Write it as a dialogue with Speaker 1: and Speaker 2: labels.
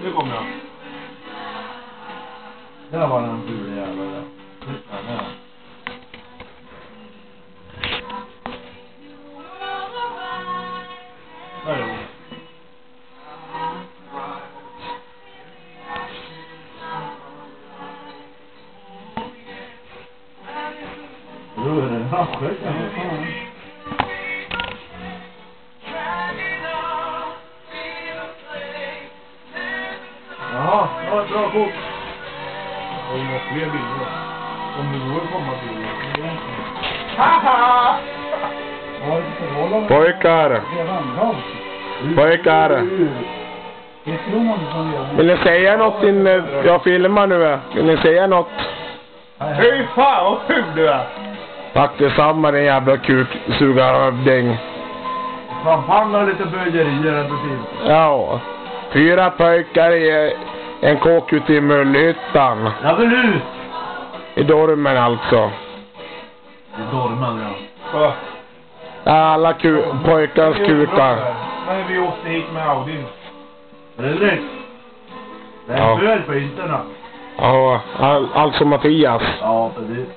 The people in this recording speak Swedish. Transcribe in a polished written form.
Speaker 1: Nu kommer jag.
Speaker 2: Där var den ful jävla där. Titta där. Där är hon. Rör den haschet. Jaha, det var ett bra kort.
Speaker 1: Och vi måste fler bilder. Om du går komma till det.
Speaker 2: Haha!
Speaker 3: Pojkar. Pojkar. Vill ni säga något innan jag filmar nu? Vill ni säga något?
Speaker 1: Fy fan vad ful du är.
Speaker 3: Tack detsamma din jävla kuksugarövding.
Speaker 2: Champagne och lite böjerier är precis.
Speaker 3: Ja. 4 pojkar i en kåk ute i Mullhyttan.
Speaker 2: Jag vill ut!
Speaker 3: I Dormen alltså.
Speaker 2: I Dormen,
Speaker 1: Så.
Speaker 3: Alla pojkars kukar.
Speaker 1: Nej, vi åkte hit med Audi.
Speaker 2: Fredrik. Det är
Speaker 3: Ja.
Speaker 2: en böj på internet.
Speaker 3: Ja, alltså Mattias.
Speaker 2: Ja, precis.